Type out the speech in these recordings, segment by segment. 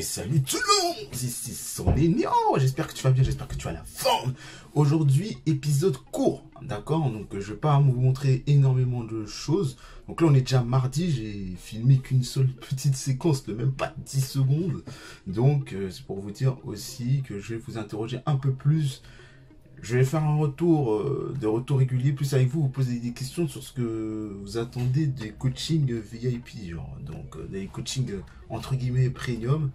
Et salut tout le monde, ici son Nino, j'espère que tu vas bien, j'espère que tu as la forme. Aujourd'hui, épisode court, d'accord? Donc je vais pas vous montrer énormément de choses. Donc là on est déjà mardi, j'ai filmé qu'une seule petite séquence de même pas 10 secondes. Donc c'est pour vous dire aussi que je vais vous interroger un peu plus. Je vais faire un retour, de retour régulier plus avec vous, vous poser des questions sur ce que vous attendez des coachings VIP, genre, donc des coachings entre guillemets premium,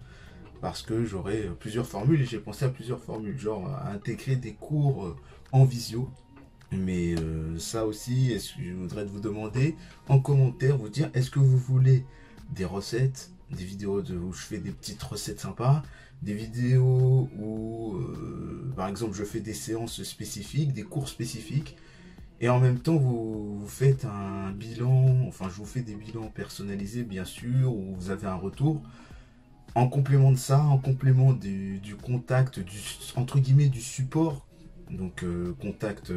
parce que j'aurai plusieurs formules et j'ai pensé à plusieurs formules, genre à intégrer des cours en visio. Mais ça aussi, je voudrais vous demander en commentaire, vous dire, est-ce que vous voulez des recettes, des vidéos où je fais des petites recettes sympas, des vidéos où par exemple je fais des séances spécifiques, des cours spécifiques, et en même temps vous faites un bilan, enfin je vous fais des bilans personnalisés bien sûr, où vous avez un retour. En complément de ça, en complément du contact, entre guillemets du support, donc contact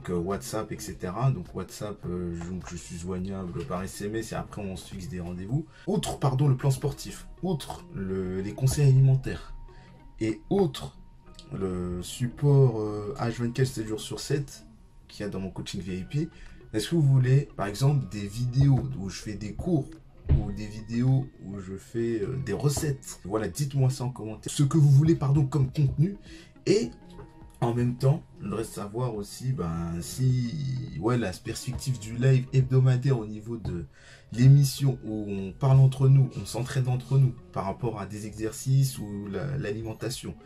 WhatsApp, etc. Donc WhatsApp, donc je suis joignable par SMS et après on se fixe des rendez-vous. Outre, pardon, le plan sportif, outre les conseils alimentaires et outre le support H24 7 jours sur 7 qu'il y a dans mon coaching VIP, est-ce que vous voulez par exemple des vidéos où je fais des cours ou des vidéos où je fais des recettes? Voilà, dites-moi ça en commentaire. Ce que vous voulez, pardon, comme contenu. Et en même temps, je voudrais savoir aussi si la perspective du live hebdomadaire au niveau de l'émission où on parle entre nous, on s'entraîne entre nous par rapport à des exercices ou l'alimentation.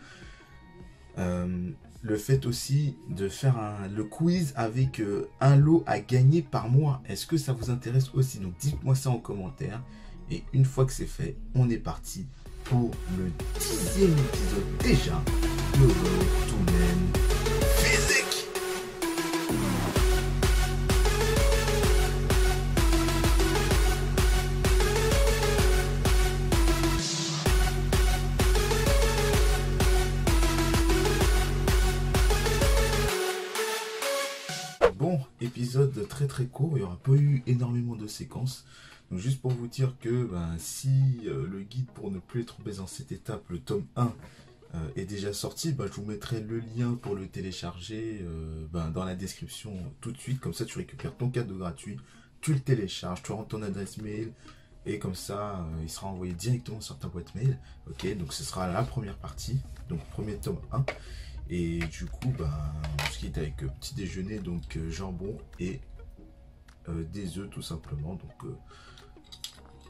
Le fait aussi de faire le quiz avec un lot à gagner par mois. Est-ce que ça vous intéresse aussi? Donc dites-moi ça en commentaire. Et une fois que c'est fait, on est parti pour le 10e épisode déjà de Road to Men Physique. Bon, épisode très court, il n'y aura pas eu énormément de séquences. Donc juste pour vous dire que si le guide pour ne plus être obèse en cette étape, le tome 1, est déjà sorti, je vous mettrai le lien pour le télécharger dans la description tout de suite. Comme ça tu récupères ton cadeau gratuit, tu le télécharges, tu rentres ton adresse mail et comme ça il sera envoyé directement sur ta boîte mail. Ok, donc ce sera la première partie, donc premier tome 1. Et du coup on se quitte avec petit déjeuner, donc jambon et des œufs tout simplement.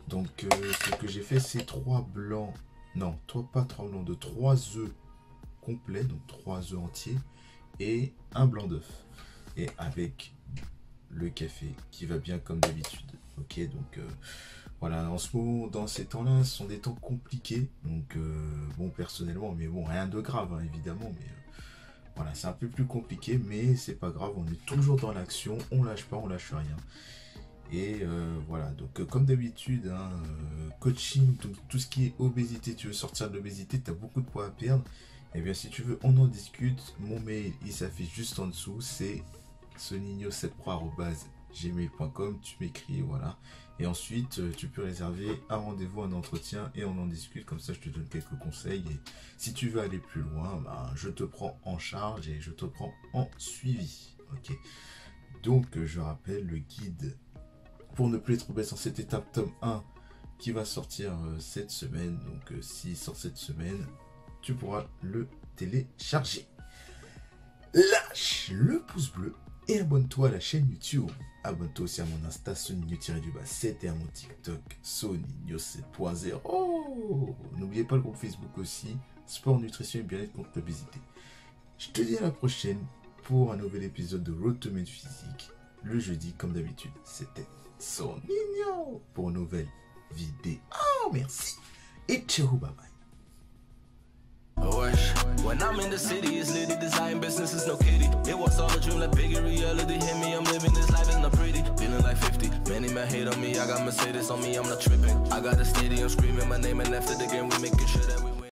Donc ce que j'ai fait, c'est 3 blancs, non, pas 3 blancs, de 3 œufs complets, donc 3 œufs entiers et un blanc d'œuf. Et avec le café qui va bien comme d'habitude. Ok, donc voilà, en ce moment, dans ces temps-là, ce sont des temps compliqués. Donc bon, personnellement, mais bon, rien de grave, hein, évidemment, mais voilà, c'est un peu plus compliqué, mais c'est pas grave, on est toujours dans l'action, on lâche pas, on lâche rien. Et voilà, donc comme d'habitude, coaching, tout ce qui est obésité, tu veux sortir de l'obésité, tu as beaucoup de poids à perdre, et bien si tu veux, on en discute. Mon mail, il s'affiche juste en dessous, c'est sonigno7pro@gmail.com, tu m'écris, voilà. Et ensuite, tu peux réserver un rendez-vous, un entretien, et on en discute, comme ça je te donne quelques conseils. Et si tu veux aller plus loin, je te prends en charge et je te prends en suivi. Ok. Donc je rappelle le guide pour ne plus être obèse en cette étape, tome 1, qui va sortir cette semaine. Donc s'il sort cette semaine, tu pourras le télécharger. Lâche le pouce bleu et abonne-toi à la chaîne YouTube. Abonne-toi aussi à mon Insta Sonigno-7 et à mon TikTok Sonigno 7.0. Oh, n'oubliez pas le groupe Facebook aussi, sport, nutrition et bien-être contre l'obésité. Je te dis à la prochaine pour un nouvel épisode de Road to Men Physique. Le jeudi, comme d'habitude, c'était Sonigno pour une nouvelle vidéo. Oh, merci et ciao, bye bye. When I'm in the city, it's litty, design business is no kitty. It was all a dream, like bigger reality. Hit me, I'm living this life, it's not pretty. Feeling like 50, many men hate on me. I got Mercedes on me, I'm not tripping. I got a stadium screaming my name, and after the game, we making shit.